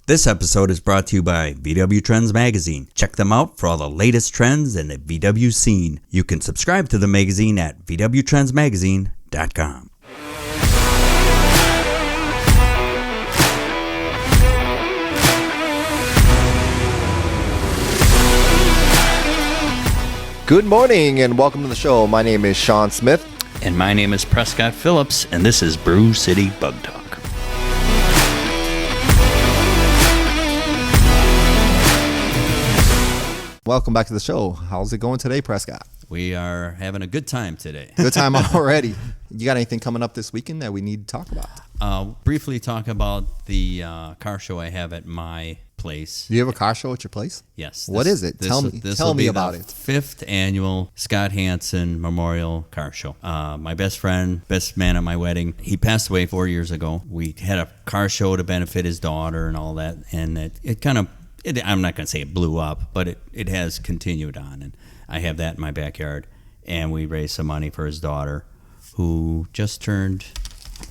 This episode is brought to you by VW Trends Magazine. Check them out for all the latest trends in the VW scene. You can subscribe to the magazine at VWTrendsMagazine.com. Good morning and welcome to the show. My name is Sean Smith. And my name is Prescott Phillips, and this is Brew City Bug Talk. Welcome back to the show. How's it going today, Prescott? We are having a good time today. Good time already. You got anything coming up this weekend that we need to talk about? Briefly talk about the car show I have at my place. Do you have a car show at your place? Yes. What is it? Tell me about it. 5th annual Scott Hansen Memorial Car Show. My best friend, best man at my wedding, he passed away 4 years ago. We had a car show to benefit his daughter and all that, and it kind of, I'm not going to say it blew up, but it has continued on, and I have that in my backyard, and we raised some money for his daughter, who just turned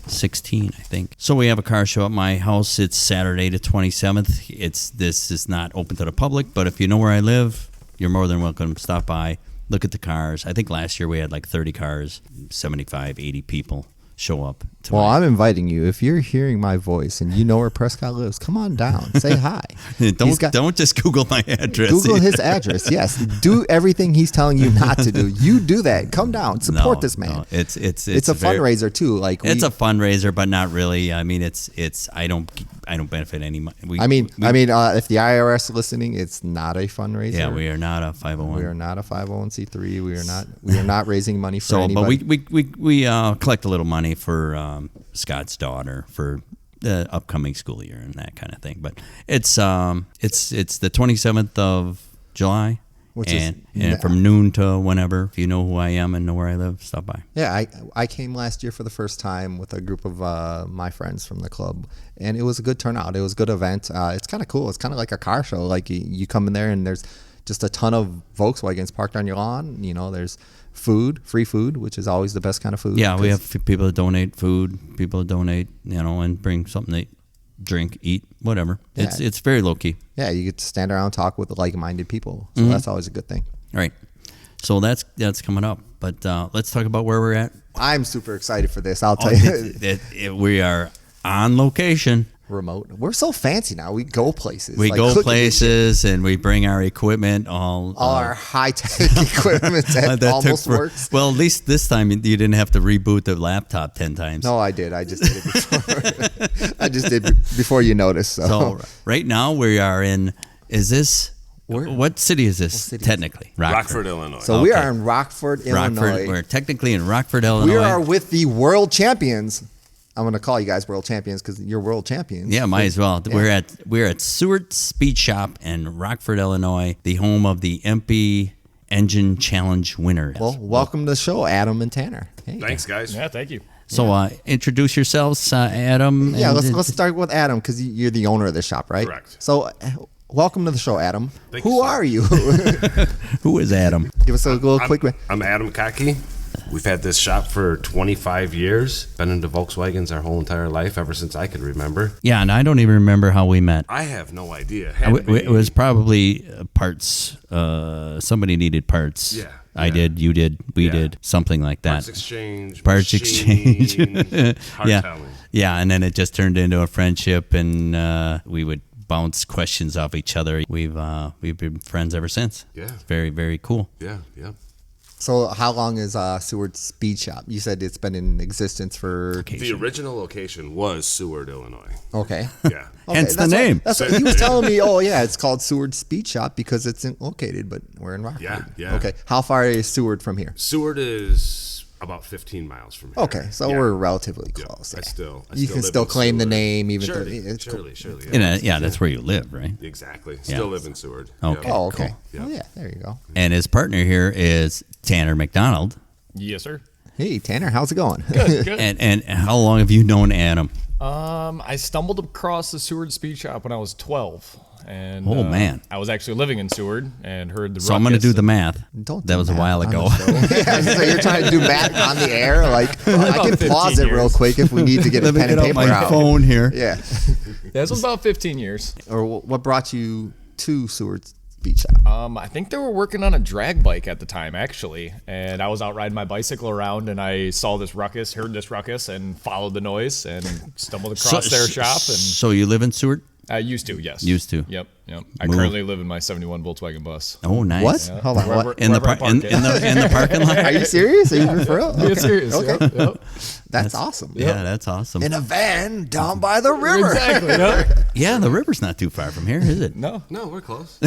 16, I think. So we have a car show at my house. It's Saturday the 27th. This is not open to the public, but if you know where I live, you're more than welcome to stop by, look at the cars. I think last year we had like 30 cars, 75, 80 people show up. I'm inviting you. If you're hearing my voice and you know where Prescott lives, come on down. Say hi. Don't just Google my address. Google his address. Yes. Do everything he's telling you not to do. You do that. Come down. Support this man. No. It's a fundraiser too. It's a fundraiser, but not really. I mean, I don't benefit any money. If the IRS is listening, it's not a fundraiser. Yeah, we are not a 501. We are not a 501c3. We are not raising money for anybody. But we collect a little money for Scott's daughter for the upcoming school year and that kind of thing. But it's the 27th of July. And from noon to whenever. If you know who I am and know where I live, stop by. Yeah, I came last year for the first time with a group of my friends from the club, and it was a good turnout. It was a good event. It's kind of cool. It's kind of like a car show. Like you come in there and there's just a ton of Volkswagens parked on your lawn. You know, there's free food, which is always the best kind of food. Yeah, we have people that donate food, people that donate, and bring something to drink, eat, whatever. Yeah. It's very low key. Yeah, you get to stand around and talk with like-minded people. So that's always a good thing. All right. So that's coming up. But let's talk about where we're at. I'm super excited for this. I'll tell you. We are on location. Remote. We're so fancy now. We go places. And we bring our equipment. All our high-tech equipment that almost works. Well, at least this time you didn't have to reboot the laptop 10 times. No, I did. I just did it before. I just did before you noticed. So right now we are in. What city is this? Technically, Rockford, Illinois. So we are in Rockford, Illinois. We're technically in Rockford, Illinois. We are with the world champions. I'm going to call you guys world champions because you're world champions. Yeah, might as well. Yeah. We're at Seward Speed Shop in Rockford, Illinois, the home of the EMPI Engine Challenge winners. Well, welcome to the show, Adam and Tanner. Hey. Thanks, guys. Yeah, thank you. So introduce yourselves, Adam. Yeah, let's start with Adam because you're the owner of the shop, right? Correct. So welcome to the show, Adam. Who are you? Who is Adam? Give us a little quick. I'm Adam Kaki. We've had this shop for 25 years. Been into Volkswagens our whole entire life, ever since I could remember. Yeah, and I don't even remember how we met. I have no idea. It was probably parts. Somebody needed parts. Yeah. I did, you did, we did, something like that. Parts exchange. Yeah. Yeah, and then it just turned into a friendship, and we would bounce questions off each other. We've been friends ever since. Yeah. Very, very cool. Yeah. So how long is Seward Speed Shop? You said it's been in existence for... The original location was Seward, Illinois. Okay. Yeah. Hence the name. That's what he was telling me. Oh, yeah, it's called Seward Speed Shop because it's located, but we're in Rockford. Yeah. Okay. How far is Seward from here? Seward is about 15 miles from here. Okay, so we're relatively close. Yeah. You can still claim the name, even surely, though it's surely. Yeah, that's where you live, right? Exactly. Still live in Seward. Okay. Oh, okay. Cool. Oh, yeah, there you go. And his partner here is Tanner McDonald. Yes, sir. Hey, Tanner, how's it going? Good. And how long have you known Adam? I stumbled across the Seward Speed Shop when I was 12. And Oh, man. I was actually living in Seward and heard the So I'm going to ruckus do the math. Don't That do was a math while on ago. the show. Yeah, so you're trying to do math on the air? Like, I can 15 pause it real years. quick if we need to get a Let me pen get and out paper my out. phone here. Yeah. This was about 15 years. Or what brought you to Seward Speed Shop? I think they were working on a drag bike at the time, actually. And I was out riding my bicycle around, and I saw this ruckus, heard this ruckus, and followed the noise and stumbled across their shop. And So you live in Seward? I used to, yes. Used to. Yep. I Move. currently live in my 71 Volkswagen bus. Oh, nice. What? Yeah. Hold on. Wherever- What? In the, wherever I par- in, park in the in the parking lot? Are you serious? Are you for real? Yeah, serious. Okay. Yep. That's awesome. Yeah, that's awesome. In a van down by the river. Exactly. Yep. Yeah, the river's not too far from here, is it? No. No, we're close.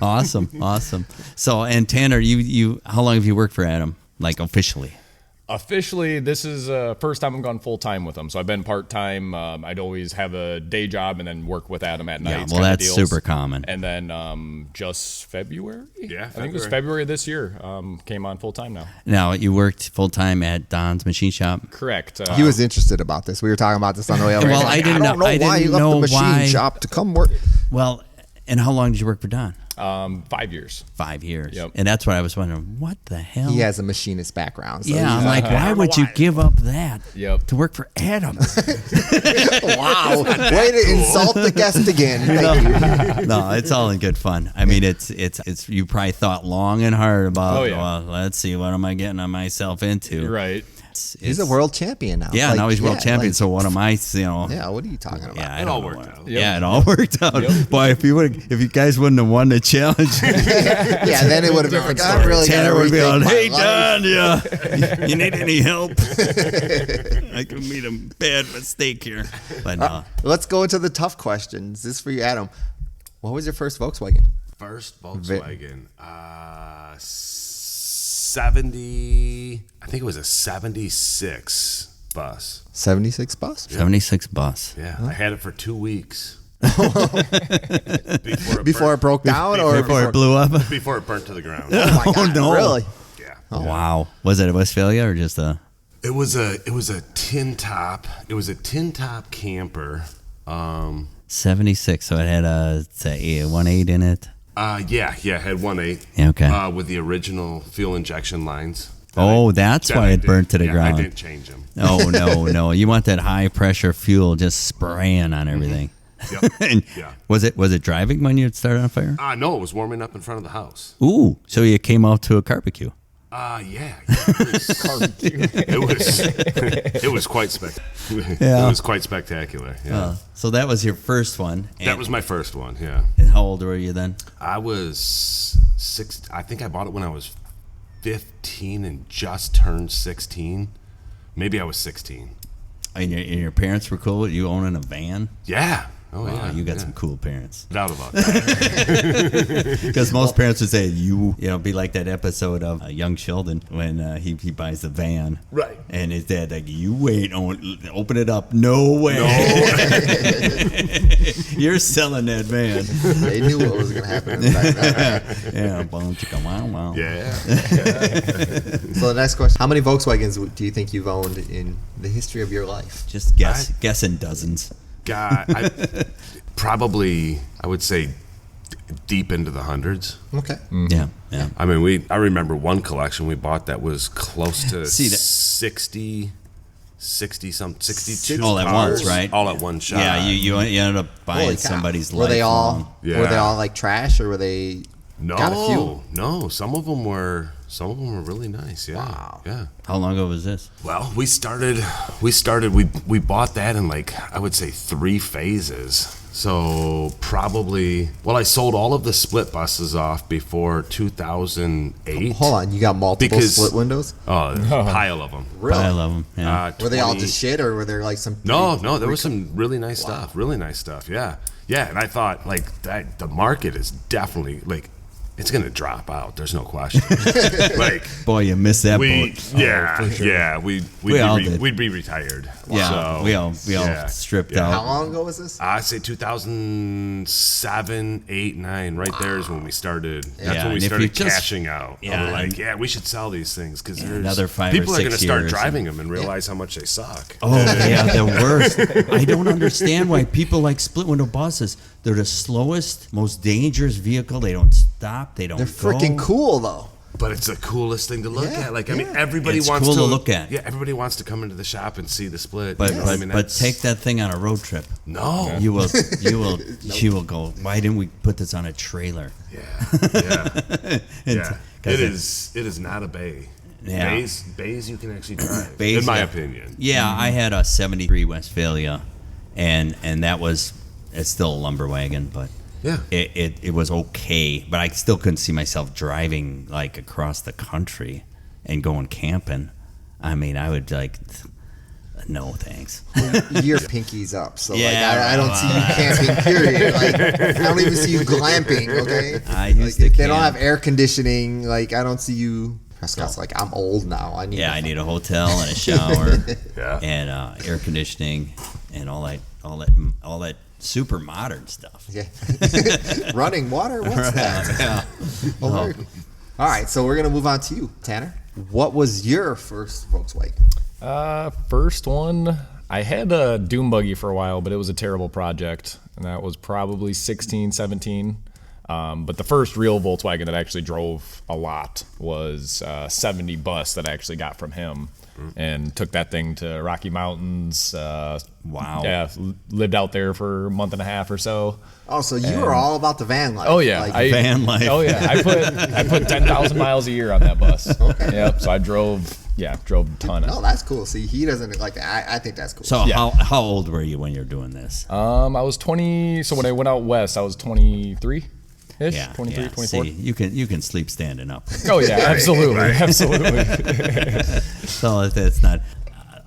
Awesome. So, and Tanner, you how long have you worked for Adam, like officially? Officially, this is first time I've gone full time with him. So I've been part time. I'd always have a day job and then work with Adam at night. Yeah, well, that's super common. And then just February. Yeah, I think it was February this year. Came on full time now. Now, you worked full time at Don's Machine Shop. Correct. He was interested about this. We were talking about this on the way over. Well, He's I like, didn't don't know- I why he didn't left know the machine why- shop to come work. Well, and how long did you work for Don? 5 years. 5 years. Yep. And that's what I was wondering. What the hell? He has a machinist background. So Yeah, I'm he's like, I why don't would know you give up that Yep. to work for Adam? Wow. Way to insult the guest again. Thank you. No, it's all in good fun. I mean, it's you probably thought long and hard about. Oh, yeah. Well, let's see, what am I getting myself into? Right. He's a world champion now. Yeah, Like, now he's world yeah, champion. like- so what am I? Yeah, yeah, what are you talking about? I It don't all know worked what- out. Yeah, it all worked out. Boy, if you guys wouldn't have won the challenge, Yeah, then it would have been like, I'm really Tanner gonna would be rethink on. my Hey, life." Don, you need any help? I could made a bad mistake here, but no. Let's go into the tough questions. This is for you, Adam. What was your first Volkswagen? First Volkswagen, 70. I think it was a 76 bus. 76 bus? 76 bus. Yeah, I had it for 2 weeks. Before it broke down or Before it blew up. Before it burnt to the ground. Oh my God, no. really? Yeah. Wow. Was it a Westphalia or just a? It was a tin top. It was a tin top camper. 76. So it had a 1.8 in it. Yeah, it had 1.8. Yeah, okay. With the original fuel injection lines. That's why it burnt to the ground. I didn't change them. Oh no! You want that high pressure fuel just spraying on everything. Yep. And Yeah. was it driving when you started on fire? No, it was warming up in front of the house. Ooh, so you came out to a barbecue. Yeah. It was quite spectacular. Yeah. It was quite spectacular. Yeah. So that was your first one. That was my first one. Yeah. And how old were you then? I was 6. I think I bought it when I was 15 and just turned 16. Maybe I was 16. And your parents were cool with you owning a van? Yeah. Oh Wow, yeah. you got some cool parents. No doubt about that. Because most parents would say be like that episode of Young Sheldon when he buys the van, Right. And his dad like, you wait, open it up, no way, you're selling that van. They knew what was going to happen in the background. Yeah, boom, chicka, wow. Yeah. So the next question, how many Volkswagens do you think you've owned in the history of your life? Just guessing dozens. God, I would say deep into the hundreds. Okay. Yeah. I mean, I remember one collection we bought that was close to See that- 60 some 62 All at cars, once, right? All at one shot. Yeah, you ended up buying Holy cow. somebody's Were they all? lifelong. Yeah. Were they all like trash, or were they? Got a few? No, some of them were really nice. Yeah. Wow. Yeah. How long ago was this? Well, we bought that in I would say 3 phases. So probably, I sold all of the split buses off before 2008. Hold on, you got multiple Because- split windows? Oh, a pile of them. Really? I love them. Yeah. Were they all 20 just shit, or were there like some? No, there was some really nice stuff. Really nice stuff. Yeah. Yeah, and I thought that the market is definitely it's gonna drop out. There's no question. Like, Boy, you missed that boat. We'd be retired. Yeah, So, we all stripped out. How long ago was this? I say 2007, 8, 9. Right there is when we started. That's Yeah, when we and if started you just- cashing out. Yeah, We're like, and- we should sell these things because another 5 or people are 6 going to start years driving them and realize how much they suck. Oh, yeah, the worst. I don't understand why people like split window buses. They're the slowest, most dangerous vehicle. They don't stop. They don't They're go. freaking cool though. But it's the coolest thing to look Yeah, at. Like, I mean, everybody It's wants cool to look at. Yeah, everybody wants to come into the shop and see the split. But You know, I mean, but that's- take that thing on a road trip. No. You will go. Why didn't we put this on a trailer? Yeah. Yeah. 'cause It is not a bay. Yeah. Bays you can actually drive. Bays, in my yeah. opinion. Yeah, I had a '73 Westphalia, and it's still a lumber wagon, but Yeah. it was okay. But I still couldn't see myself driving like across the country and going camping. I mean, I would like, no thanks. Your pinky's up, so Yeah, like I don't see you camping. Period. Like I don't even see you glamping. Okay. I used to Like, if they don't camp. have air conditioning, like I don't see you. Prescott's like I'm old now. I need. I need a hotel and a shower Yeah. and air conditioning and all that super modern stuff. Yeah. Running water. What's that? Yeah. All right, so we're gonna move on to you, Tanner. What was your first Volkswagen? First one, I had a dune buggy for a while, but it was a terrible project, and that was probably 16, 17. But the first real Volkswagen that I actually drove a lot was 70 bus that I actually got from him, and took that thing to Rocky Mountains. Wow. Yeah, lived out there for a month and a half or so. Oh, so you were all about the van life. Oh yeah, Like, Van life. Oh yeah, I put 10,000 miles a year on that bus. Okay. Yep. So I drove a ton. no, that's cool. See, he doesn't like that. I think that's cool. So Yeah. how old were you when you're doing this? I was 20. So when I went out west, I was 23 ish, 23, 24. See, you can sleep standing up. Oh yeah, absolutely, absolutely. So that's not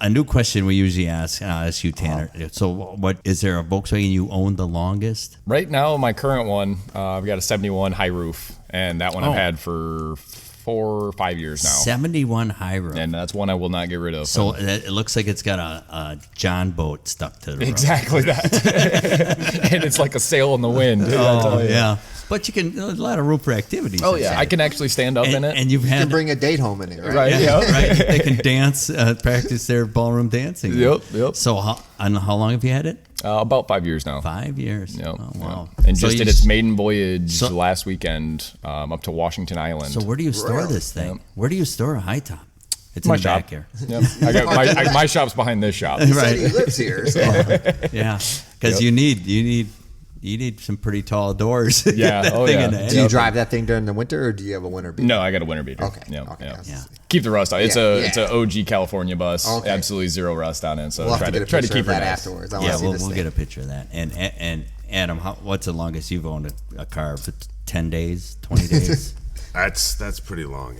a new question we usually ask. And I'll ask you, Tanner. So what is there a Volkswagen you own the longest? Right now, my current one, I've got a 71 high roof, and that one Oh. I've had for 4 or 5 years now. 71 high roof. And that's one I will not get rid of. So it looks like it's got a John boat stuck to the roof. Exactly that. And it's like a sail in the wind. Dude, I'll Oh tell you. yeah, but you can a lot of room for activities. Oh yeah, I can actually stand up in it. and you've you had can bring a date home in it, right? Right. yeah, Yeah. right. They can dance, practice their ballroom dancing. Yep. So how long have you had it? About 5 years now. 5 years. Yep. Oh, wow. Yep. And So just you did its maiden voyage so- last weekend up to Washington Island. So where do you store Really? this thing? Where do you store a high top? It's my in the shop back here. Yep. I got my shop's behind this shop. He said he lives here. So. Yeah, because Yep. you need some pretty tall doors. to Yeah, get that oh, thing yeah. in the Do you head. drive that thing during the winter, or do you have a winter beater? No, I got a winter beater. Okay. Yep. Okay. Yep. Yeah. Keep the rust out. It's Yeah, it's an OG California bus. Okay. Absolutely zero rust on it. So We'll have try to get a try to picture keep of her that nice. afterwards. I want Yeah, to see we'll this get thing. a picture of that. And Adam, what's the longest you've owned a car? For 10 days, 20 days? That's pretty long.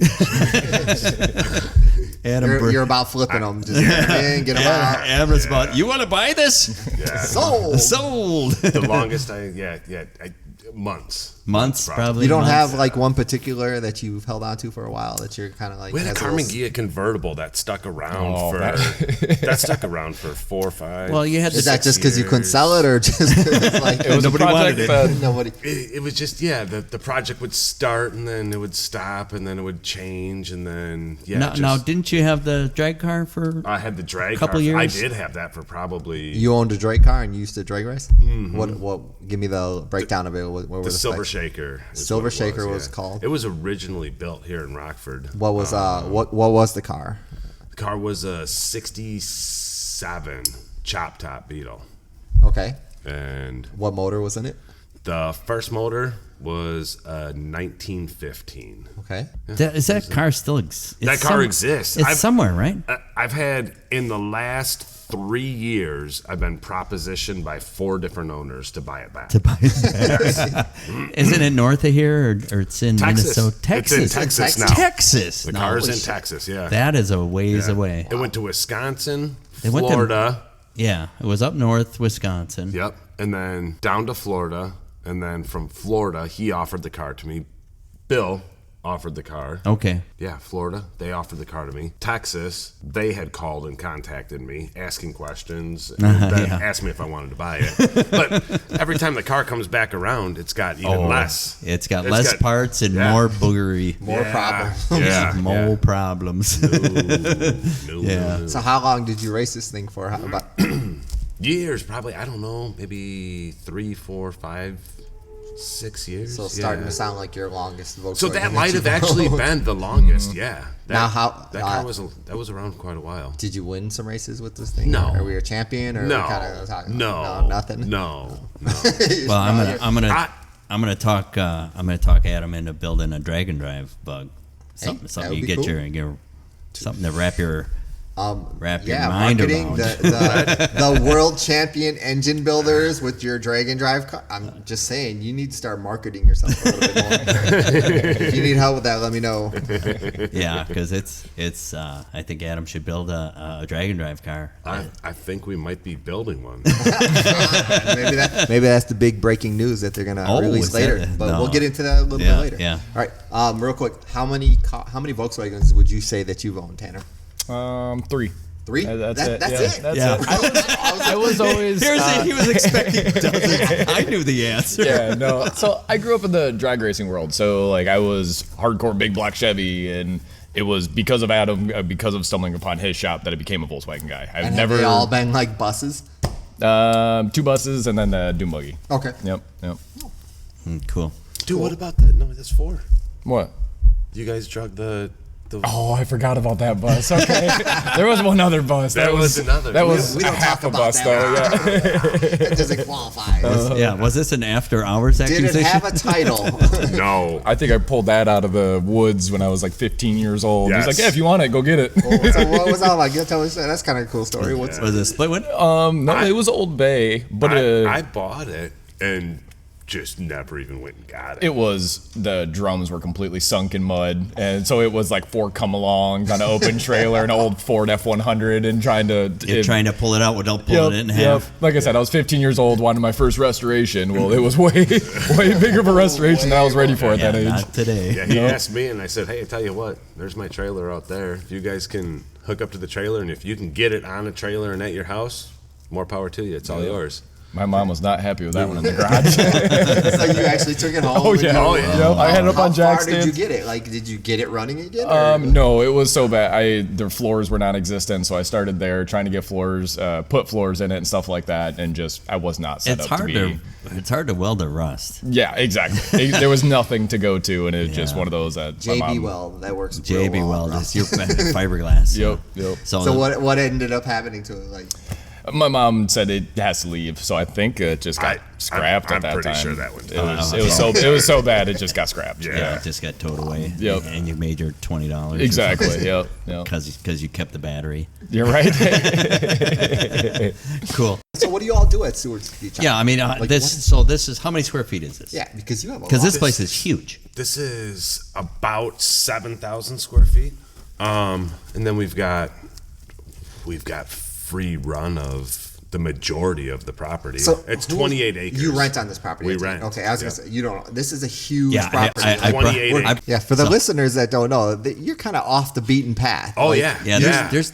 Adam, You're about flipping them. Just get them out. Adam's about, you want to buy this? Yeah. Sold. Sold. The longest months. Months, probably. You don't months. have like one particular that you've held on to for a while that you're kind of like. We had a has Carmen little- Ghia convertible that stuck around Oh, for that stuck around for 4 or 5. Well, you had Is to. that just because you couldn't sell it, or just 'cause, like It was Nobody a wanted project it. that nobody? It was just the project would start and then it would stop and then it would change and then Now, didn't you have the drag car for? I had the drag Couple car. years? I did have that for probably You owned a drag car and you used to drag race. Mm-hmm. What? Give me the breakdown of it. What were the Silver specs? Shaker. is Silver what it Shaker was yeah. called? It was originally built here in Rockford. What was what was the car? The car was a '67 chop top Beetle, Okay. and What motor was in it? the first motor was a 1915. Okay. Is that car still exists? That car exists. It's somewhere, right? I've had in the last 3 years, I've been propositioned by 4 different owners to buy it back. To buy it. Isn't it north of here, or it's in Texas. Minnesota? Texas. It's in Texas now. Texas. The No, car's in sh- Texas, yeah. That is a ways Yeah. away. It went to Wisconsin, They went to- Florida. Yeah, it was up north, Wisconsin. Yep. And then down to Florida. And then from Florida, he offered the car to me Bill offered the car. Okay. Yeah, Florida, they offered the car to me. Texas, they had called and contacted me, asking questions, and then asked me if I wanted to buy it. But every time the car comes back around, it's got even less. It's got less parts and more boogery. More problems. Yeah. More problems. No. So how long did you race this thing for? How about Years, probably, I don't know, maybe 3, 4, 5, 6 years. so starting to sound like your longest Volkswagen. So that might have actually been the longest, yeah. Now how- that car was around quite a while. Did you win some races with this thing? No. Or were you a champion? Or No. kind of No. nothing. No. Well, I'm gonna talk Adam into building a drag and drive bug. Something that would you be get cool. your something to wrap your mind marketing around. the world champion engine builders with your drag and drive car. I'm just saying, you need to start marketing yourself a little bit more. If you need help with that, let me know. Yeah, because it's. I think Adam should build a drag and drive car. I think we might be building one. Maybe that's the big breaking news that they're gonna release is later. that- But no. we'll get into that a little bit later. Yeah. All right. Real quick, how many Volkswagens would you say that you've owned, Tanner? 3. 3? That's That- it. That's Yeah, it. that's Yeah. it. I was always. He was expecting dozens. I knew the answer. Yeah, no. So I grew up in the drag racing world. So like I was hardcore big block Chevy, and it was because of Adam, because of stumbling upon his shop, that I became a Volkswagen guy. I've And never. have they all been like buses? 2 buses and then the Doom buggy. Okay. Yep. Cool. Dude, what about that? No, that's 4. What? You guys drug the Oh, I forgot about that bus. Okay, there was one other bus. That was another. That was We don't a half talk a about bus, that. though. Yeah. It doesn't qualify. Yeah, was this an after hours Did accusation? it have a title? No. I think I pulled that out of the woods when I was like 15 years old. Yes. He's like, "Yeah, if you want it, go get it." So what was that like? You tell us that. That's kind of a cool story. What's Was it a split one? No, it was Old Bay, but I bought it and just never even went and got it. it was the drums were completely sunk in mud, and so it was like 4 come-alongs on an open trailer, an old Ford F100, and trying to pull it out without pulling it in half. Like I said, I was 15 years old, wanted my first restoration. Well, it was way bigger of a restoration than I was ready for at Yeah, that age. not today. Yeah, he asked me, and I said, "Hey, I tell you what, there's my trailer out there. If you guys can hook up to the trailer, and if you can get it on a trailer and at your house, more power to you. It's all yours." My mom was not happy with that one in the garage. so you actually took it home? Oh and yeah, you- Yep, I had it up on jack How far did you stands. get it? Like, did you get it running again? or- No, it was so bad. The floors were non-existent, so I started there trying to get floors, put floors in it and stuff like that, and just I was not set It's up hard to be. it's hard to weld a rust. Yeah, exactly. There was nothing to go to, and it was just Yeah. one of those that my JB mom. Weld, that works. real JB well, weld bro. is your fiberglass. Yep. So what ended up happening to it? Like, My mom said it has to leave, so I think it just got scrapped I'm at that pretty time. sure that one did. It was so bad it just got scrapped. Yeah, it just got towed away. Yep. And you made your $20. Exactly. Yep. Because you kept the battery. You're right. Cool. so what do you all do at Seward Speed Shop? Yeah, I mean, Like, this is how many square feet is this? Yeah, because you have a Because lot. this place is huge. This is about 7,000 square feet, and then we've got free run of the majority of the property. So it's who- 28 acres. You rent on this property. We I take it. rent. Okay, I was gonna say you don't. This is a huge Yeah, property. I 28 I- yeah, for the listeners that don't know, you're kind of off the beaten path. Oh Like, yeah, yeah, there's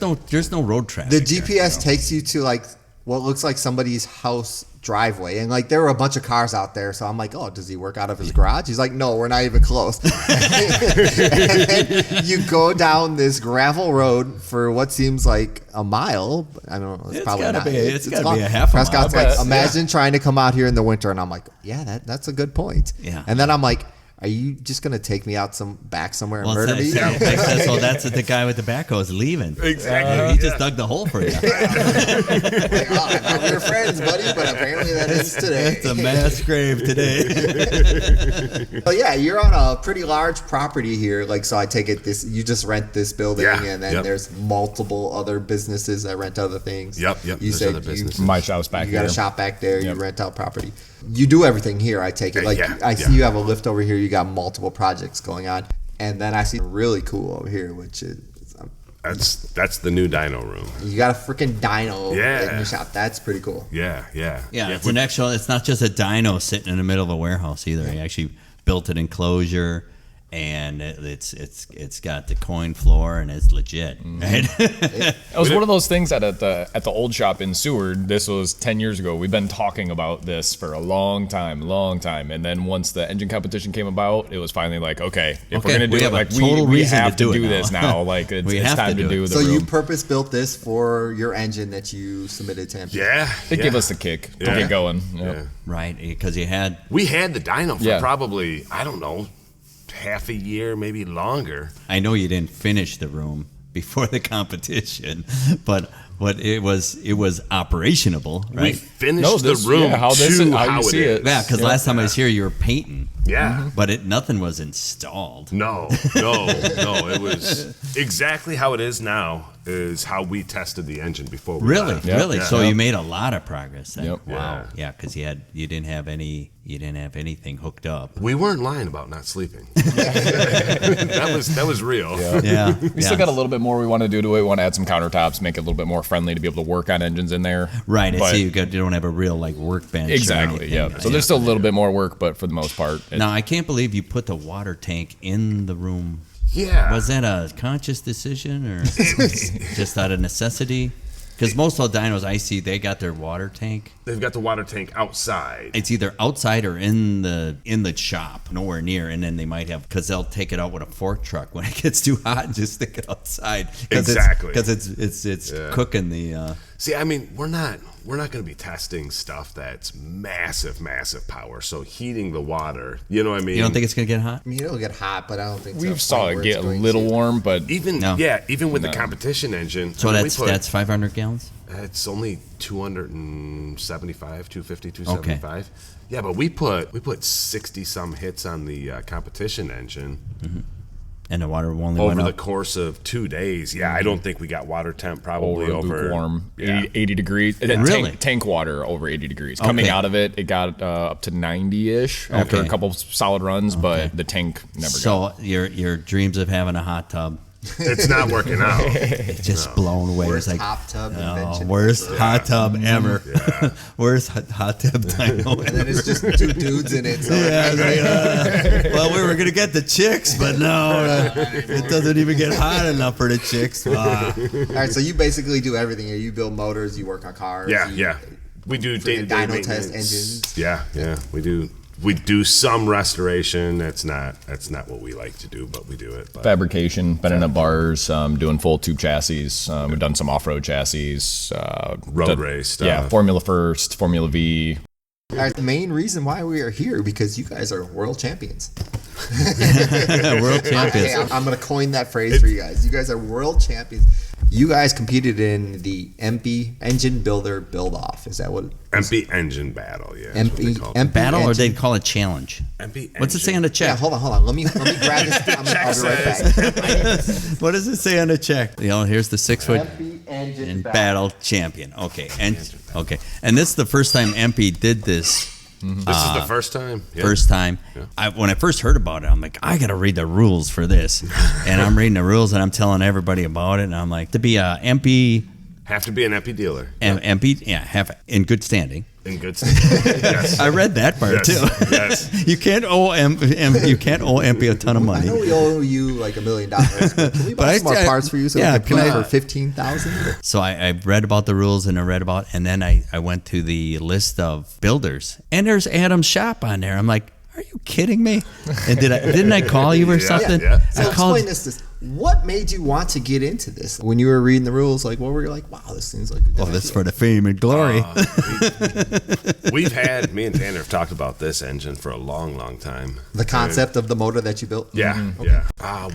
no road traffic. The there, GPS takes you to like what looks like somebody's house driveway, and like there were a bunch of cars out there. So I'm like, oh, does he work out of his garage? He's like, no, we're not even close. And then you go down this gravel road for what seems like a mile. I don't know. It's It's probably gotta not. be- it's gotta long. be a half a mile. Prescott's I like, bet. imagine trying to come out here in the winter, and I'm like, yeah, that's a good point. Yeah. And then I'm like, are you just gonna take me out back somewhere and Well, murder me? so that's the guy with the backhoe is leaving. Exactly. He just dug the hole for you. Like, oh, I thought we were friends, buddy, but apparently that is today. It's a mass grave today. Oh yeah, you're on a pretty large property here. Like, so I take it you just rent this building, Yeah, and then yep. there's multiple other businesses that rent other things. Yep, You there's said other businesses. My shop's back You got here. a shop back there. You Yep. rent out property. You do everything here. I take it. Like Yeah, I see yeah. you have a lift over here. You got multiple projects going on, and then I see really cool over here, which is That's the new dyno room. you got a freaking dyno Yeah. in your shop. That's pretty cool. Yeah. Yeah, it's not just a dyno sitting in the middle of a warehouse either. He actually built an enclosure and it's got the coin floor and it's legit, right? It was one of those things that at the old shop in Seward, this was 10 years ago. We've been talking about this for a long time. And then once the engine competition came about, it was finally like, okay, if we're gonna do it, like we have to do this now. Like it's time to do the So you room. purpose built this for your engine that you submitted to EMPI. Yeah. It gave us the kick to get going. Yep. Yeah. Right, because we had the dyno for Yeah. probably, I don't know, half a year, maybe longer. I know you didn't finish the room before the competition, but it was operationable, We right? finished the room how to you how see it. Yeah, because last time I was here, you were painting. Yeah. But nothing was installed. No. It was exactly how it is now. Is how we tested the engine before we Really, left. really. Yeah. So you made a lot of progress then. Yep. Wow. Yeah, because you didn't have anything hooked up. We weren't lying about not sleeping. that was real. Yeah. We still got a little bit more we want to do to it. We want to add some countertops, make it a little bit more friendly to be able to work on engines in there. Right. I But- see you don't have a real like workbench. or Exactly. anything. Yeah. So there's still a little bit more work, but for the most part, Now I can't believe you put the water tank in the room. Yeah. Was that a conscious decision or just out of necessity? Because most of the dynos I see, they got their water tank. They've got the water tank outside. It's either outside or in the shop, nowhere near. And then they might have, because they'll take it out with a fork truck when it gets too hot and just stick it outside. Exactly. Because it's cooking the. See, I mean, we're not going to be testing stuff that's massive power. So heating the water, you know what I mean? You don't think it's gonna get hot? I mean, it'll get hot, but I don't think we saw it get a little warm, but even No. even with the competition engine. So I mean, that's 500 gallons. it's only 275, 250, 275. Yeah, but we put 60 some hits on the competition engine. And the water only Over went the up. course of 2 days. Yeah, I don't think we got water temp probably over lukewarm, yeah. 80 degrees. Really? Tank water over 80 degrees. Coming Okay. out of it, it got up to 90-ish after Okay. a couple solid runs, but the tank never got. So your dreams of having a hot tub It's not working out. just blown away. Worst It's like hot tub invention. worst ever. hot tub ever. Worst hot tub dyno And then it's just two dudes in it. So Yeah, it's like, well, we were gonna get the chicks, but no, it doesn't even get hot enough for the chicks. Ah. All right, so you basically do everything here. You build motors, you work on cars. Yeah. We do Freaking day-to-day dyno test maintenance. engines. Yeah. We do some restoration. That's not what we like to do, but we do it. But Fabrication, bending up bars, doing full tube chassis. We've done some off-road chassis. Road race stuff. Yeah, Formula First, Formula V. All right, the main reason why we are here because you guys are world champions. World champions. Hey, I'm going to coin that phrase for you guys. You guys are world champions. You guys competed in the EMPI Engine Builder Build-Off. Is that what? EMPI engine battle. Yeah. that's what they call it. EMPI Battle or engine- they call it challenge? EMPI What's it say engine. on the Yeah, check? hold on. Let me grab this. I'll be right back. What does it say on the check? Here's the 6 foot EMPI Engine and Battle. battle champion. Okay, and this is the first time MP did this. This is the first time. Yeah. First time. When I first heard about it, I'm like, I gotta read the rules for this. And I'm reading the rules and I'm telling everybody about it. And I'm like, to be a MP, Have to be an EMPI dealer. MP, have in good standing. In good standing. Yes. I read that part Yes, too. yes. You can't owe MP a ton of I money. know we owe you like $1 million. But can we buy some more parts for you so yeah, we can can play I- for 15,000? So I read about the rules and and then I went to the list of builders and there's Adam's shop on there. I'm like, are you kidding me? And didn't I call you or something? yeah. So I called. explain this. What made you want to get into this? When you were reading the rules, like what were you like? Wow, this seems like a good Oh, this idea. for the fame and glory. We've had, me and Tanner have talked about this engine for a long time. The concept of the motor that you built. Yeah, yeah.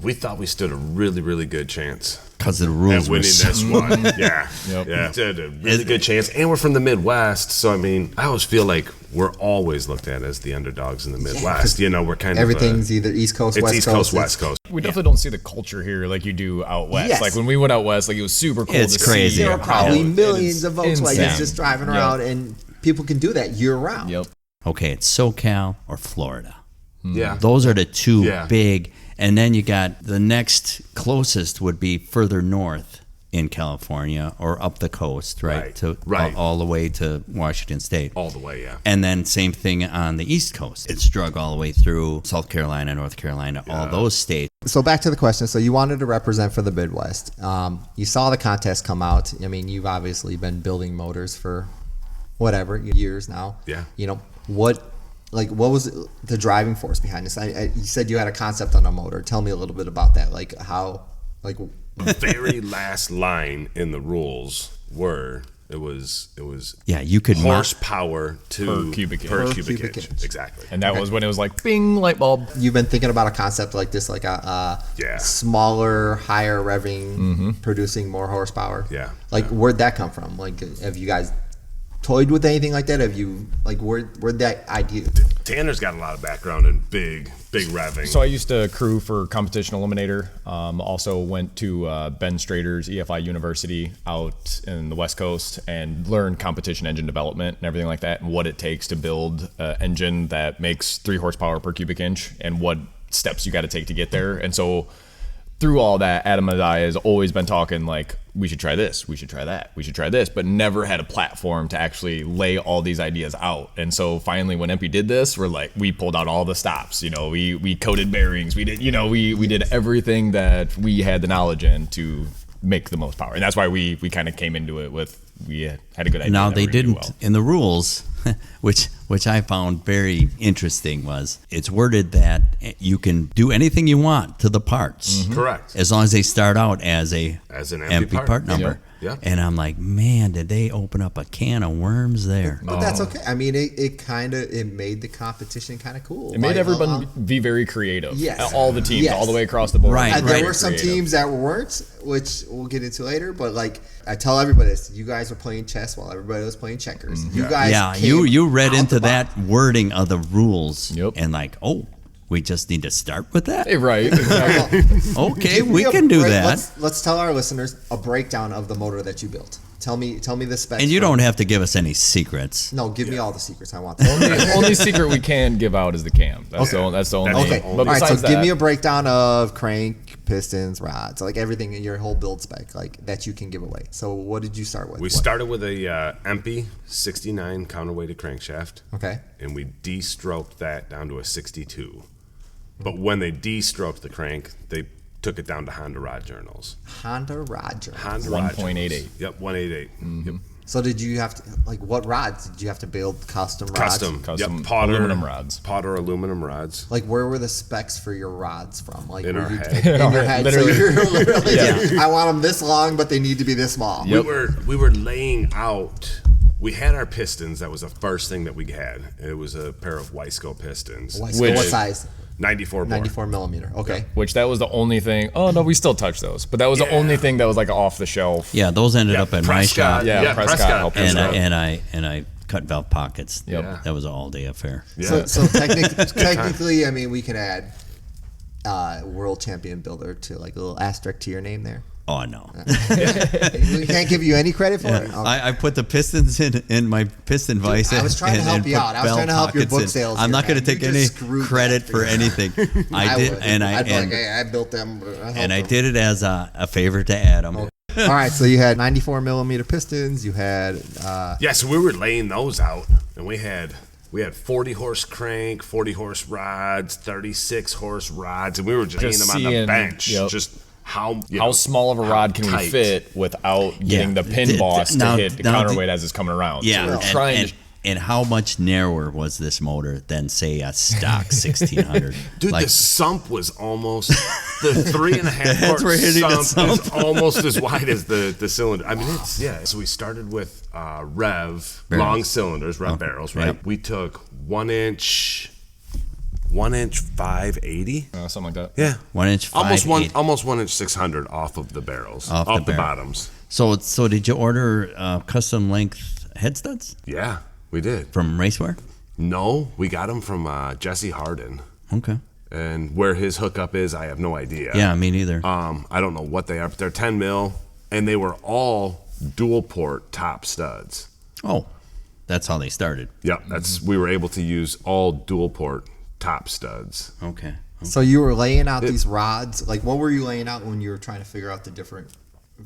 We thought we stood a really good chance Because the at rules were winning this one. Yeah, Yep. yeah. Stood a really good chance, and we're from the Midwest, so I mean, I always feel like we're always looked at as the underdogs in the Midwest. You know, we're kind Everything's either East Coast, of West East Coast. Coast, West Coast. We definitely don't see the culture here like you do out west. Yes. Like when we went out west, like it was super cool. It's to crazy. See There are Yeah. probably how millions it of is Volkswagens insane. just driving Yep. around, and people can do that year round. Yep. Okay, it's SoCal or Florida. Yeah, Those are the two Yeah. big. And then you got the next closest would be further north in California or up the coast, right? Right. All the way to Washington State. All the way, yeah. And then same thing on the East Coast. It's drug all the way through South Carolina, North Carolina, all those states. So back to the question. So you wanted to represent for the Midwest. You saw the contest come out. I mean, you've obviously been building motors for whatever years now. Yeah. You know, what was the driving force behind this? You said you had a concept on a motor. Tell me a little bit about that. Like how, like The very last line in the rules were it was Yeah, you could horsepower to per cubic inch. per cubic inch. Exactly. And that was when it was like, bing, light bulb. you've been thinking about a concept like this, like a smaller, higher revving, producing more horsepower. Yeah. Like where'd that come from? Like, have you guys toyed with anything like that? Have you where'd that idea? Tanner's got a lot of background in big revving. So I used to crew for Competition Eliminator. Also went to Ben Strader's EFI University out in the West Coast and learned competition engine development and everything like that, and what it takes to build an engine that makes 3 horsepower per cubic inch and what steps you got to take to get there. And so through all that, Adam and I has always been talking like, we should try this, we should try that, we should try this, but never had a platform to actually lay all these ideas out. And so finally when EMPI did this, we pulled out all the stops, you know, we coated bearings, we did, you know, we did everything that we had the knowledge in to make the most power. And that's why we kind of came into it with, we had a good idea. Now that they we're gonna do didn't in the rules, which I found very interesting, was it's worded that you can do anything you want to the parts, Correct. as long as they start out as an EMPI part number. Yeah. And I'm like, man, did they open up a can of worms there? But that's okay. I mean, it made the competition kind of cool. It made everyone be very creative. Yes. All the teams, Yes. all the way across the board. Right, And there were some Creative. teams that weren't, which we'll get into later. But like I tell everybody this, you guys were playing chess while everybody was playing checkers. You guys, Yeah, came you read out into the that box. wording of the rules, Yep. and like, oh, we just need to start with that. Hey, right. Exactly. Okay, Give we me a can do break- that. Let's tell our listeners a breakdown of the motor that you built. Tell me the specs. And you from- don't have to give us any secrets. No, give me all the secrets. I want that. The only secret we can give out is the cam. That's the only. That's But Okay. All right. So besides give me a that, breakdown of crank, pistons, rods, like everything in your whole build spec, like that you can give away. So what did you start with? We started with a EMPI 69 counterweighted crankshaft. Okay. And we de-stroked that down to a 62. But when they de-stroked the crank, they took it down to Honda rod journals. Honda Roger. Honda rod 1.88. journals. Yep, 188. Yep. So did you have to, like, what rods did you have to build? Custom rods? Custom Custom yep, Potter, aluminum rods. Potter aluminum rods. Like, where were the specs for your rods from? Like, In were our you- head. In your head. Literally. So you're literally, I want them this long, but they need to be this small. We were laying out. We had our pistons. That was the first thing that we had. It was a pair of Wiseco pistons. What Which- size? 94 bore. 94 millimeter. Okay. which that was the only thing. Oh no, we still touch those, but that was the Yeah. only thing that was like off the shelf. Yeah, those ended up in my shop, Yeah, Prescott helped us and out. I cut valve pockets. Yep. Yeah. That was an all day affair. Yeah. So technically, I mean, we can add world champion builder to like a little asterisk to your name there. Oh no, We can't give you any credit for it. Okay. I put the pistons in my piston vise. I was trying to and- help and you put out. I was trying to valve help your pockets book in. sales I'm here, not going to man. take You any just screwed credit that for anything. I did, would. and I'd be I like, hey, I built them. and I did it as a favor to Adam. All right, so you had 94 millimeter pistons. You had Yeah, so we were laying those out, and we had 40 horse crank, 40 horse rods, 36 horse rods, and we were just laying them on the seeing- bench. yep. Just how How small of a rod can we tight. fit without getting Yeah. the pin boss Now- to hit the now counterweight as it's coming around? Yeah, so we're and, trying and, to. and how much narrower was this motor than say a stock 1600? Dude, like, the sump was almost the 3.5 heads quart were hitting the sump is sump. almost as wide as the cylinder. I mean, it's So we started with Rev Barrels. long cylinders, Rev barrels, right? Yep. We took 1 inch 580. Something like that. Yeah, 1 inch, almost 5/8. almost 1 inch 600 off of the barrels, Off off the the barrel. bottoms. So did you order custom length head studs Yeah, we did. from Raceware? No, we got them from Jesse Harden, Okay. and where his hookup is, I have no idea. Yeah, me neither. I don't know what they are, but they're 10 mil, and they were all dual port top studs. Oh, that's how they started. Yep, we were able to use all dual port top studs. Okay. so you were laying out these rods. Like, what were you laying out when you were trying to figure out the different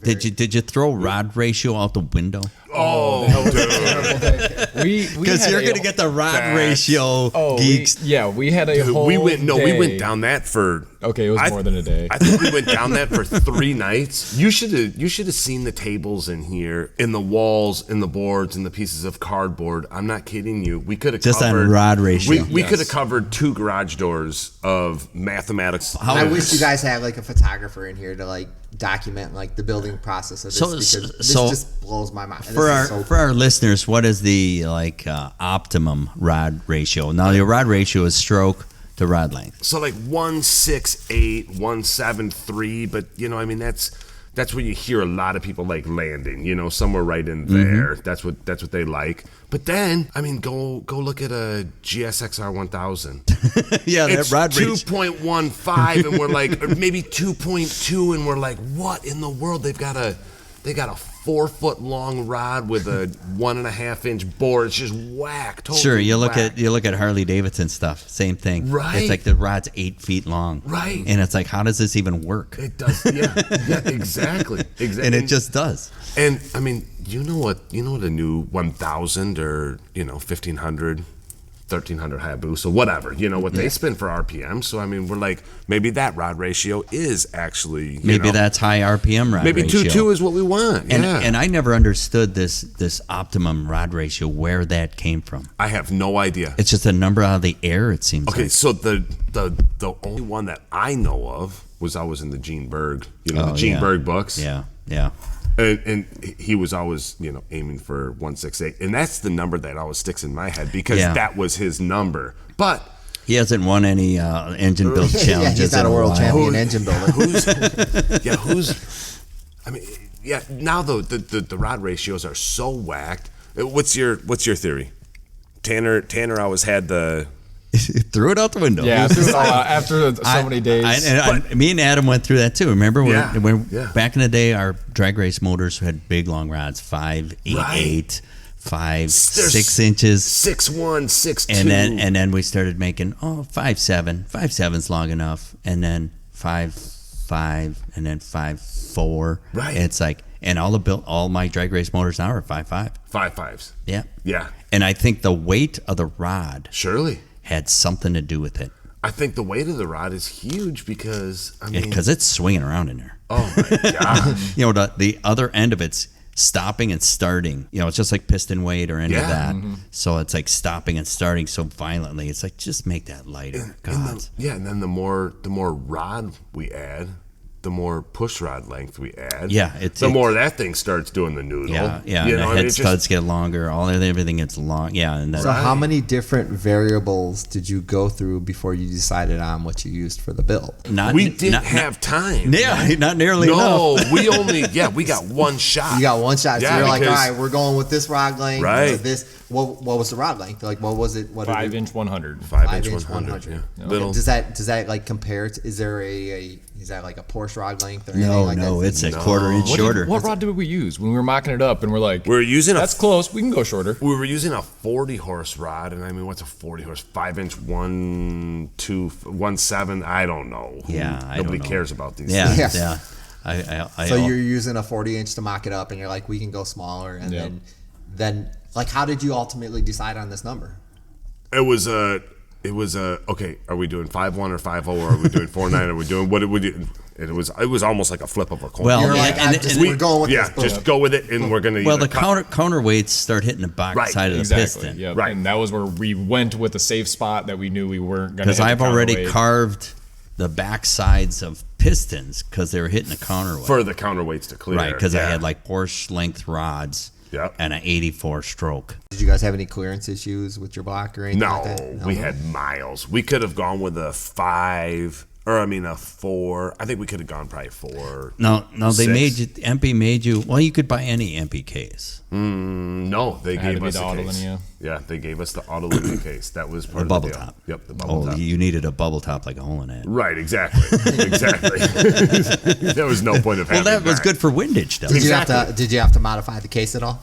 Did you throw rod ratio out the window? Oh, dude. Because you're gonna get the rod ratio geeks. We had a whole We went day. down that for Okay, it was more than a day. I think we went down that for 3 nights. You should have seen the tables in here, in the walls, in the boards, in the pieces of cardboard. I'm not kidding you. We could have Just covered on rod ratio. We could have covered 2 garage doors of mathematics. I wish you guys had like a photographer in here to like document like the building process of this, because this just blows my mind. For our listeners, what is the optimum rod ratio? Now, the rod ratio is stroke to rod length. So like 168, 173, but I mean that's where you hear a lot of people like landing, somewhere right in there. That's what they like. But then, I mean, go look at a GSXR 1000. Yeah, It's that rod ratio. 2.15, and we're like, or maybe 2.2, and we're like, what in the world? They got a 4-foot long rod with a 1.5-inch bore. It's just whack. Totally Sure, you look whack. at Harley Davidson stuff. Same thing. Right. It's like the rod's 8 feet long. Right. And it's like, how does this even work? It does. Yeah, exactly. And it just does. And I mean, you know what a new 1000 or 1500, 1300 Hayabusa, whatever, what they spin for RPM. So I mean, we're like, maybe that rod ratio is actually Maybe that's high RPM rod maybe ratio. 2.2 is what we want. And, Yeah. and I never understood this optimum rod ratio, where that came from. I have no idea. It's just a number out of the air, it seems Okay, like. so the only one that I know of was I was in the Gene Berg, the Gene yeah. Berg books. Yeah. And he was always, aiming for 168. And that's the number that always sticks in my head because that was his number. But He hasn't won any engine build challenges. Yeah, he's not in a world while. champion engine builder. Now though the rod ratios are so whacked. What's your theory? Tanner always had the Threw it out the window. Yeah, after so many days. Me and Adam went through that too. Remember when Yeah. back in the day, our drag race motors had big long rods, 5, 8, Right. 8, 5, There's 6 inches. 6'1", 6'2". And then we started making 5.7. 5.7's long enough, and then 5.5, and then 5.4. Right. And it's like, and all my drag race motors now are 5.5. 5.5s. Yeah. Yeah. And I think the weight of the rod Surely. had something to do with it, I think the weight of the rod is huge because because it's swinging around in there. oh my gosh. The other end of it's stopping and starting. It's just like piston weight or any of Yeah. that. So it's like stopping and starting so violently. It's like, just make that lighter. God. And then the more rod we add, the more push rod length we add. Yeah, the more that thing starts doing the noodle. Yeah. You And know, the I mean, head it just- studs get longer. Everything gets long. Yeah. And then, So how many different variables did you go through before you decided on what you used for the build? we didn't have time. Yeah, not nearly No, enough. we got one shot. You got one shot, so Yeah, you're like, all because- right, we're going with this rod length. Right. This. What was the rod length? Like, what was it? What 5-inch 100. 5-inch 5-inch 100. Yeah. Okay, Little. Does that like compare to? Is there is that like a Porsche rod length or anything No, like no, that? it's a quarter inch shorter. What rod did we use when we were mocking it up? And we're like, We're using that's close. We can go shorter. We were using a 40 horse rod, and I mean, what's a 40 horse? 5-inch 1.7. I don't know. Yeah, I Nobody don't know. cares about these Yeah, things. yeah. So you're using a 40-inch to mock it up, and you're like, we can go smaller, and Yep. then like, how did you ultimately decide on this number? It was okay. Are we doing 5.1 or 5.0, or are we doing 4.9? Are we doing what did we do? It was almost like a flip of a coin. Well, You're yeah, like, and- we're going with yeah, this. Boom. just go with it, and we're gonna. Well, either the counterweights start hitting the back Right, side of the Exactly. piston. Yeah. Right. And that was where we went with a safe spot that we knew we weren't going to. Because I've already carved the back sides of pistons because they were hitting a counterweight. for the counterweights to clear. Right, because I Yeah. had like Porsche length rods Yep. and an 84 stroke. Did you guys have any clearance issues with your block or anything No, like that? we had miles. We could have gone with a 5, or I mean a 4. I think we could have gone probably 4. No, they 6. made you. MP made you. Well, you could buy any MP case. No, they had to gave be us the a case. Autolinia. Yeah, they gave us the Autolinia case. That was part The of bubble the deal. top. Yep, the bubble Oh, top. you needed a bubble top like a hole in it. Right, exactly, exactly. There was no point of Well, having that was good for windage, though. Did you have Exactly. to modify the case at all?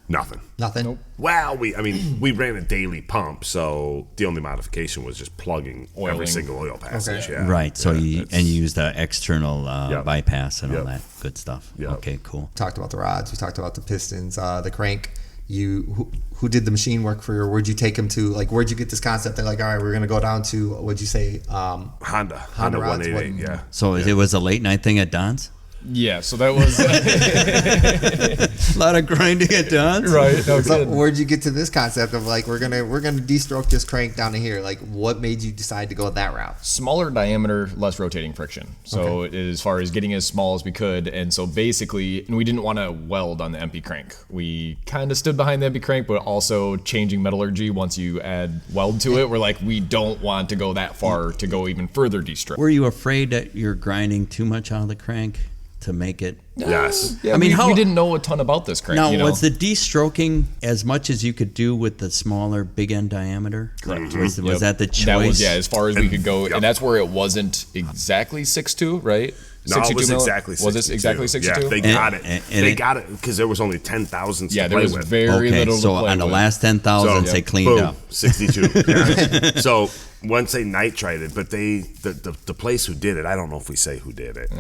Nothing. Nothing. Nope. Well, we ran a daily pump, so the only modification was just plugging every Oiling. single oil passage. Okay. Yeah. Right. So you that's- used the external Yep. bypass and all Yep. that good stuff. Yep. Okay, cool. Talked about the rods. We talked about the pistons, the crank. Who did the machine work for you? Or where'd you take them to? Like, where'd you get this concept? They're like, all right, we're gonna go down to, what'd you say? Honda rods, 188. Yeah. So it was a late night thing at Don's? Yeah, so that was A lot of grinding at Don's? right. No, So good. where'd you get to this concept of like we're gonna de-stroke this crank down to here? Like, what made you decide to go that route? Smaller diameter, less rotating friction. So as far as getting as small as we could, and so basically, and we didn't want to weld on the EMPI crank. We kind of stood behind the EMPI crank, but also changing metallurgy. Once you add weld to it, we're like, we don't want to go that far to go even further de-stroke. Were you afraid that you're grinding too much out of the crank to make it? Yes. Yeah, I mean, we didn't know a ton about this crank. Now, you know? was the de-stroking as much as you could do with the smaller big end diameter? Correct. Was Yep. that the choice? That was, yeah, as far as we could go. Yep. And that's where it wasn't exactly 6'2", right? No, it was mil- exactly 62. Was this exactly 62? Yeah, they And- got it. and They it- got it because there was only 10 thousandths Yeah, to there play was with. very Okay, little so to play on the with. last 10,000, they cleaned boom, up. 62. Yeah. So once they nitrited, but the place who did it, I don't know if we say who did it.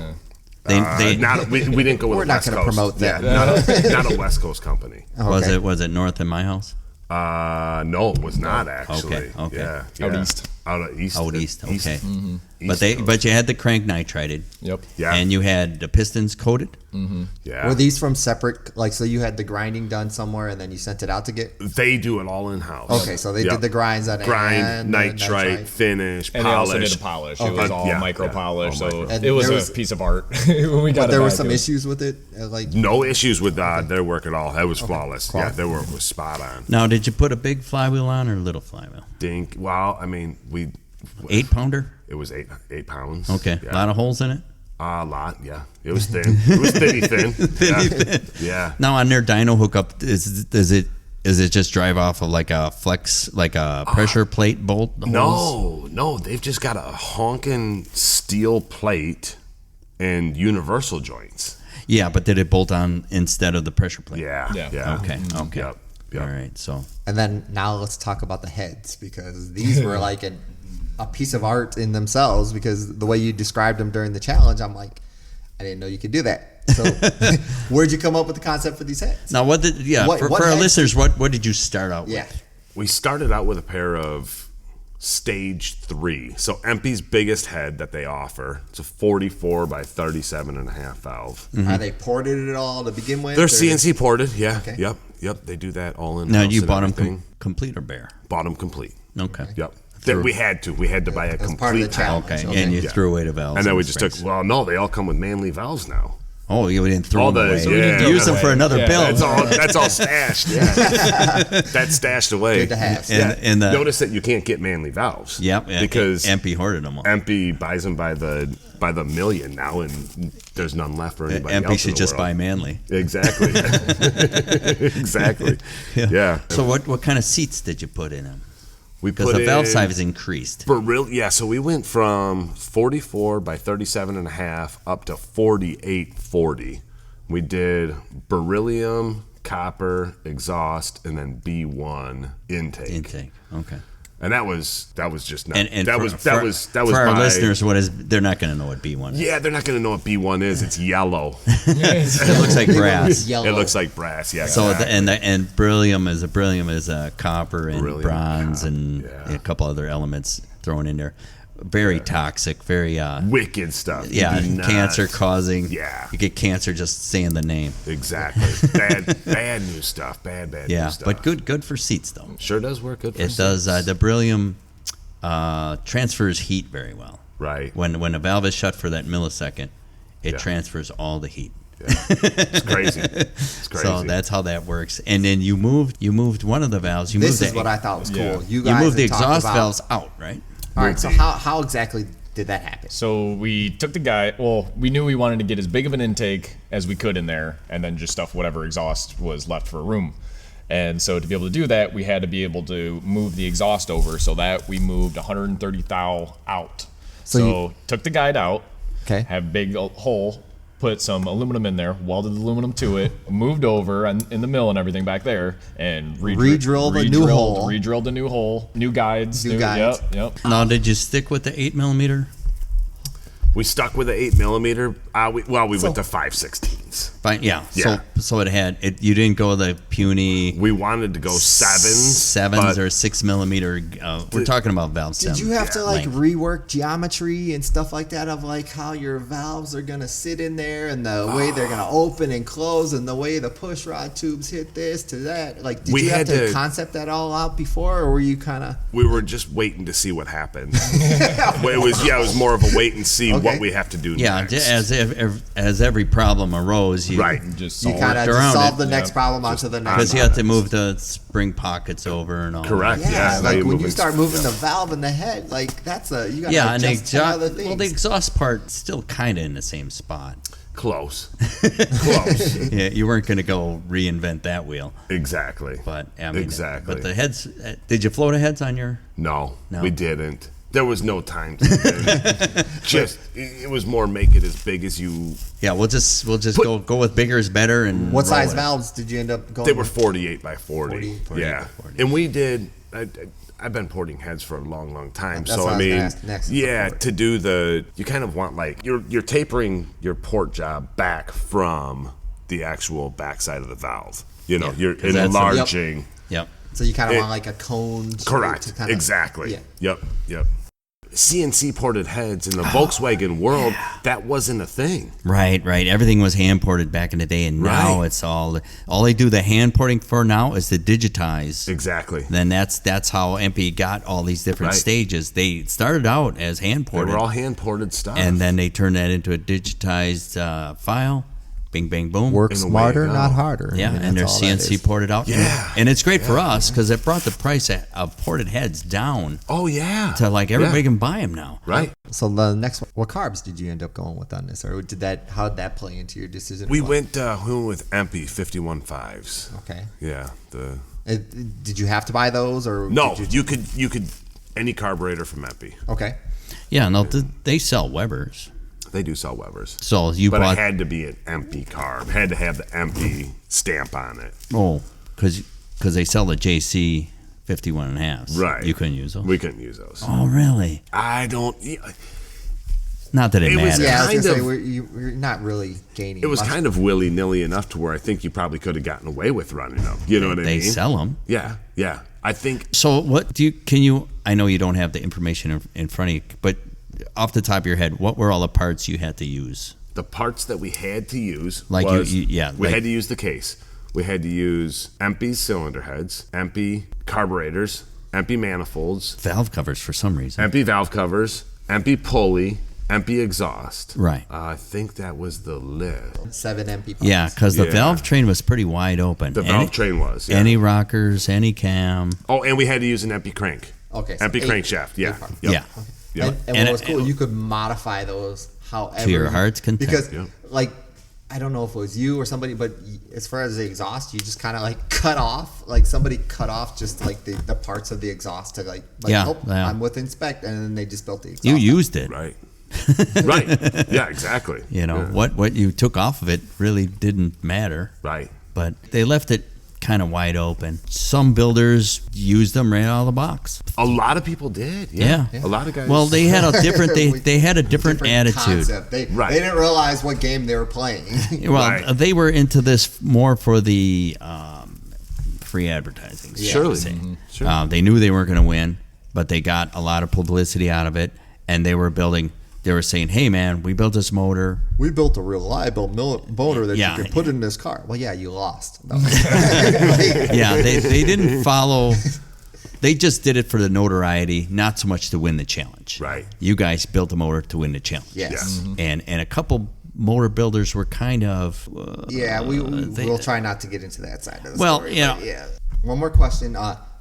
We didn't go with We're a not West gonna Coast. promote that. Yeah, not a West Coast company. Okay. Was it north in my house? No, it was not actually. Okay. Yeah, Out yeah. east. Out east. Out east, okay. East But Coast. you had the crank nitrated. Yep. Yeah. And you had the pistons coated. Yeah. Were these from separate? Like, so you had the grinding done somewhere, and then you sent it out to get. They do it all in house. Okay, so they did the grinds on it grind, and nitrite, finish, And they also polish. did a polish. Okay. It was all Yeah, micro yeah, polish, all so micro. And it was there a was- piece of art when we got But it there were back. some issues with it, like No issues with their work at all. That was flawless. Yeah, their work was spot on. Now, did you put a big flywheel on or a little flywheel? Dink. Well, I mean, 8-pounder? it was 8 pounds. Okay. Yeah. A lot of holes in it? A lot. Yeah. It was thin. It was thinny thin. Thinny yeah. thin. Yeah. Now, on their dyno hookup, is it just drive off of like a flex, like a pressure plate bolt? Holes? No, they've just got a honking steel plate and universal joints. Yeah, but did it bolt on instead of the pressure plate? Yeah. Yeah. Yeah. Okay. Okay. Yep. All right. So And then now let's talk about the heads, because these were like a piece of art in themselves, because the way you described them during the challenge, I'm like, I didn't know you could do that. So where'd you come up with the concept for these heads? now, what What for our heads- listeners? What did you start out Yeah. with? We started out with a pair of stage 3. So EMPI's biggest head that they offer. It's a 44 by 37.5 valve. Are they ported at all to begin with? They're or- CNC ported. Yeah. Okay. Yep. They do that all in. Now, you bought them complete or bare? Bought them complete. Okay. Yep. That we had to. We had to buy a As complete part of the head. challenge. Okay. Okay. And you Yeah. threw away the valves. And then we the just took. springs. Well, no, they all come with manly valves now. Oh, you didn't throw All them the- away. So we didn't Use them away. for another Yeah. build. That's all stashed. Yeah. That's stashed away. Good to have. And the- Notice that you can't get manly valves. Yep. Because MP hoarded them all. EMPI buys them by the million now, and there's none left for anybody MP else. should in the just world. buy Manly. Exactly. Exactly. Yeah. So what kind of seats did you put in them? We Because put the valve in- size increased. For real, yeah. So we went from 44 by 37.5 up to 4840. We did beryllium, copper, exhaust, and then B1 intake. Okay. And that was just not. And that for, was for our my- listeners, they're not going to know what B1 is. Yeah, they're not going to know what B1 is. It's yellow. It looks like brass. Yellow. It looks like brass. Yeah. So exactly. and beryllium is copper and Beryllium, bronze and yeah. a couple other elements thrown in there. Very toxic. Very wicked stuff. You yeah, do not- cancer causing. Yeah. You get cancer just saying the name. Exactly. Bad new stuff. Bad Yeah, new stuff. but good for seats though. Sure does work good for It does. seats. The beryllium transfers heat very well. Right. When a valve is shut for that millisecond, it Yeah. transfers all the heat. It's crazy. It's crazy. So that's how that works. And then you moved one of the valves. You This moved is what I thought was cool. Yeah. You you guys moved the had talked exhaust about- valves out, right? All right. So how exactly did that happen? So we took the guy. Well, we knew we wanted to get as big of an intake as we could in there, and then just stuff whatever exhaust was left for room. And so to be able to do that, we had to be able to move the exhaust over. So that we moved 130 thou out. So So took the guide out. Okay. Have big hole. put some aluminum in there, welded the aluminum to it, moved over in the mill and everything back there, and Re-drilled a new hole. Re-drilled a new hole, new guides. Yep. Now, did you stick with the 8mm? We stuck with the 8mm. We went to 5/16s. Fine, yeah. Yeah. So it had it. You didn't go the puny We wanted to go sevens or but 6mm. We're talking about valve Did stem you have to like length. rework geometry and stuff like that of like how your valves are gonna sit in there and the way they're gonna open and close and the way the push rod tubes hit this to that? Like, did We you have had to to- concept that all out before, or were you kind of? we were just waiting to see what happened. It was more of a wait and see what we have to do Yeah, next. as every problem arose, you Right. Just You solve kind of around just solve it. the next problem onto the next. because you problem. have to move the spring pockets over and all. Correct. that. Yeah, now like you're when you moving- start moving the valve and the head, like that's you gotta Yeah, and the adjust 10 other exhaust. things. Well, the exhaust part's still kind of in the same spot. Close. Close. Yeah, you weren't going to go reinvent that wheel, Exactly. but I mean, Exactly. But the heads. Did you float a heads on your? No, No. we didn't. There was no time to just it was more make it as big as you. Yeah, we'll just go with bigger is better. And What roll size it. valves did you end up going? They were with? 48 by 40. 48 Yeah. by 40. And we did I've been porting heads for a long, long time. That's So what I I was gonna mean, ask next. yeah, to do you kind of want like you're tapering your port job back from the actual backside of the valve. You know, Yeah, you're 'cause that's enlarging. Yep. So you kind of It- want like a cone. shape Correct. to kinda- Exactly. Yeah. Yep. CNC ported heads in the Volkswagen world, that wasn't a thing. Right. Everything was hand ported back in the day, and now Right. it's all they do the hand porting for now is to digitize. Exactly. Then that's how EMPI got all these different Right. stages. They started out as hand They ported, were all hand ported stuff. and then they turned that into a digitized file. Bing, bang, boom. Work And away smarter, you go. not harder. Yeah, I mean, and they're that's all that CNC is. ported out. Yeah. And it's great for us because it brought the price of ported heads down oh yeah. to like everybody Yeah. can buy them now. Right. So the next one, what carbs did you end up going with on this, or how did that play into your decision? We What- went with EMPI 51.5s. Okay. Yeah. Did you have to buy those, or No, Did you could any carburetor from EMPI. Okay. Yeah, no, they sell Webers. They do sell Webers. So you But bought it had to be an EMPI carb. Had to have the EMPI stamp on it. because they sell the JC 51.5s. Right. You couldn't use those. We couldn't use those. Oh, really? I don't. Not that it It was- matters. Yeah, I was Kind gonna say of- we're not really gaining. It was much. kind of willy nilly enough to where I think you probably could have gotten away with running them. You know what I They mean? sell them. Yeah. I think So what do you? Can you? I know you don't have the information in front of you, but off the top of your head, what were all the parts you had to use? the parts that we had to use Like was we had to use the case. We had to use EMPI cylinder heads, EMPI carburetors, EMPI manifolds, Valve covers for some reason. EMPI valve covers, EMPI pulley, EMPI exhaust. Right. I think that was the list. 7 MP. Yeah, because the Yeah. valve train was pretty wide open. The valve train was. Yeah. Any rockers, any cam. Oh, and we had to use an EMPI crank. Okay. so EMPI 8 crankshaft. Yeah. eight parts. Yep. Yeah. Yep. And And what was it- cool, you could modify those however To your heart's content. Because Yep. like I don't know if it was you or somebody, but as far as the exhaust, you just kind of like cut off, like somebody cut off just like the parts of the exhaust to like Yeah, oh, yeah. I'm with inspect, and then they just built the exhaust. You used it. Right. Right. Yeah, exactly. You know, Yeah. what you took off of it really didn't matter. Right. But they left it kind of wide open. Some builders used them right out of the box. A lot of people did. Yeah. A lot of guys. Well, they had a different they had a different attitude. concept. They Right. they didn't realize what game they were playing. Well, Right. they were into this more for the free advertising. Surely. shall we say. Sure. They knew they weren't going to win, but they got a lot of publicity out of it, and they were building. They were saying, "Hey, man, we built this motor." We built a reliable motor that Yeah. you could put in this car. Well, yeah, you lost. No. Yeah, they didn't follow. They just did it for the notoriety, not so much to win the challenge. Right. You guys built a motor to win the challenge. Yes. Yes. And a couple motor builders were kind of. Yeah, they- we'll try not to get into that side of the Well, story. you but know- yeah. One more question.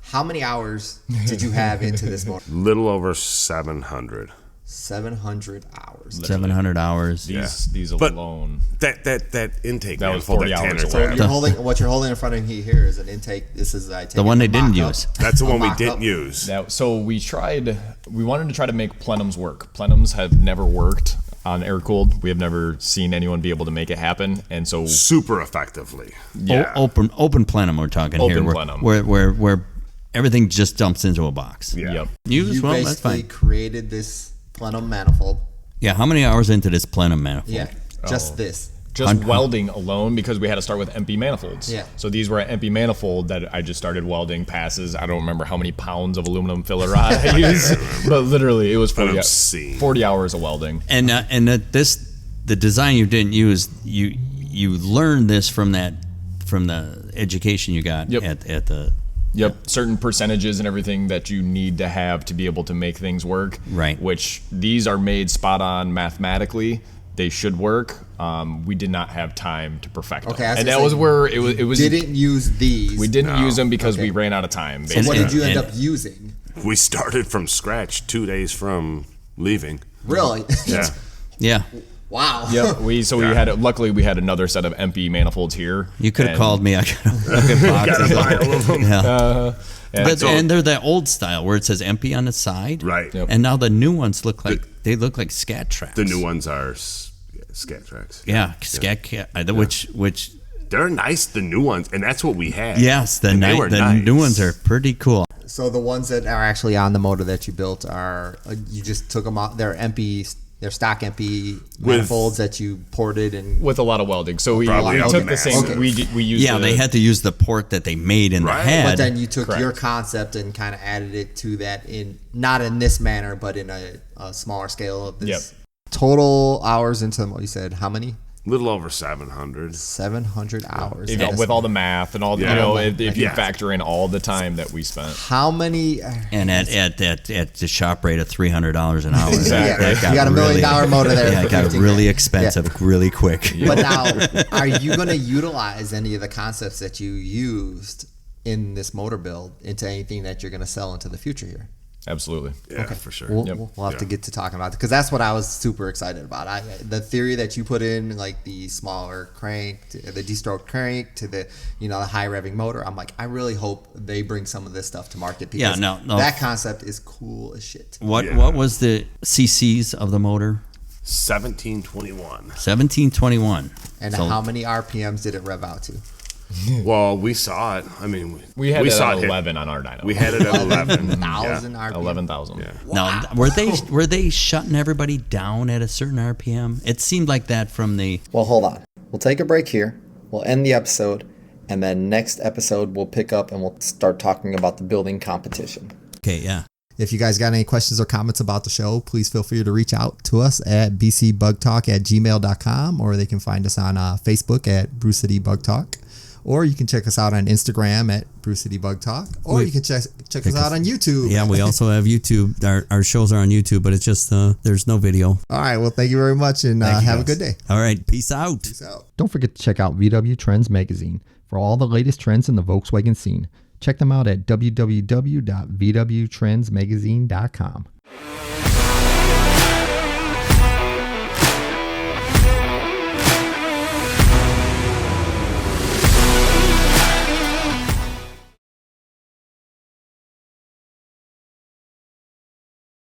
How many hours did you have into this motor? Little over 700. 700 hours. 700 hours. These But- alone. That intake That was manifold 40 that hours Tanner away. grabbed. You're holding what you're holding in front of me here is an intake. This is I take The one they didn't mock-up. use. That's the A one we mock-up. didn't use. So we wanted to try to make plenums work. Plenums have never worked on air cooled. We have never seen anyone be able to make it happen, and so Super effectively. Yeah. Open plenum we're talking Open here. plenum. Where everything just dumps into a box. Yeah. Yep. You Well, that's basically fine. created this plenum manifold. Yeah, how many hours into this plenum manifold? Yeah, just this. Just welding alone, because we had to start with EMPI manifolds. Yeah. So these were an EMPI manifold that I just started welding passes. I don't remember how many pounds of aluminum filler rod I used, but literally it was 40 hours of welding. And the design you didn't use, you learned this from the education you got Yep. at the. Yep, certain percentages and everything that you need to have to be able to make things work. Right. Which these are made spot on mathematically. They should work. We did not have time to perfect them. Okay, I was and gonna that was say, where it was. Didn't use these. We didn't use them because Okay. we ran out of time. So what Basically. did you end and- up using? We started from scratch 2 days from leaving. Really? Yeah. Yeah, Wow. Yep. We luckily we had another set of EMPI manifolds here. you could have and- called me. I got a fucking box. Got a pile of them. Yeah. But, so- and they're that old style where it says empty on the side. Right. Yep. And now the new ones look like scat tracks. The new ones are scat tracks. Yeah, scat which They're nice, the new ones, and that's what we had. yes, the And they were nice. new ones are pretty cool. So the ones that are actually on the motor that you built are you just took them out. They're MP. They're stock MP manifolds that you ported and. with a lot of welding. So we Probably took okay. the same. Okay. We used. Yeah, they had to use the port that they made in Right. the head. But then you took Correct. your concept and kind of added it to that in not in this manner, but in a smaller scale of this. Yep. Total hours into what you said. How many? Little over 700. 700 hours. with all the math and all the, Yeah. if you Yeah. factor in all the time that we spent. How many? and at the shop rate of $300 an hour. Exactly. Yeah, you got $1 million motor there. Yeah, for it got 15 really grand. expensive really quick. But now, are you going to utilize any of the concepts that you used in this motor build into anything that you're going to sell into the future here? Absolutely. Yeah, for sure. We'll have to get to talking about it because that's what I was super excited about. The theory that you put in, like the smaller crank, the D-stroke crank, to the the high revving motor. I'm like, I really hope they bring some of this stuff to market because no. that concept is cool as shit. What was the CCs of the motor? 1721. 1721. And So- how many RPMs did it rev out to? Well, we saw it. I mean, We had it saw at hit- 11 on our dyno. We had it at 11. 1,000 RPM. 11,000. Yeah. Now, were they shutting everybody down at a certain RPM? It seemed like that from the. Well, hold on. We'll take a break here. We'll end the episode, and then next episode we'll pick up and we'll start talking about the building competition. Okay, yeah. If you guys got any questions or comments about the show, please feel free to reach out to us at bcbugtalk@gmail.com, or they can find us on Facebook at Brew City Bug Talk, or you can check us out on Instagram at Brew City Bug Talk, or you can check us out on YouTube. Yeah, we also have YouTube. Our shows are on YouTube, but it's just there's no video. All right. Well, thank you very much, and have a good day. All right, peace out. Don't forget to check out VW Trends Magazine for all the latest trends in the Volkswagen scene. Check them out at www.vwtrendsmagazine.com.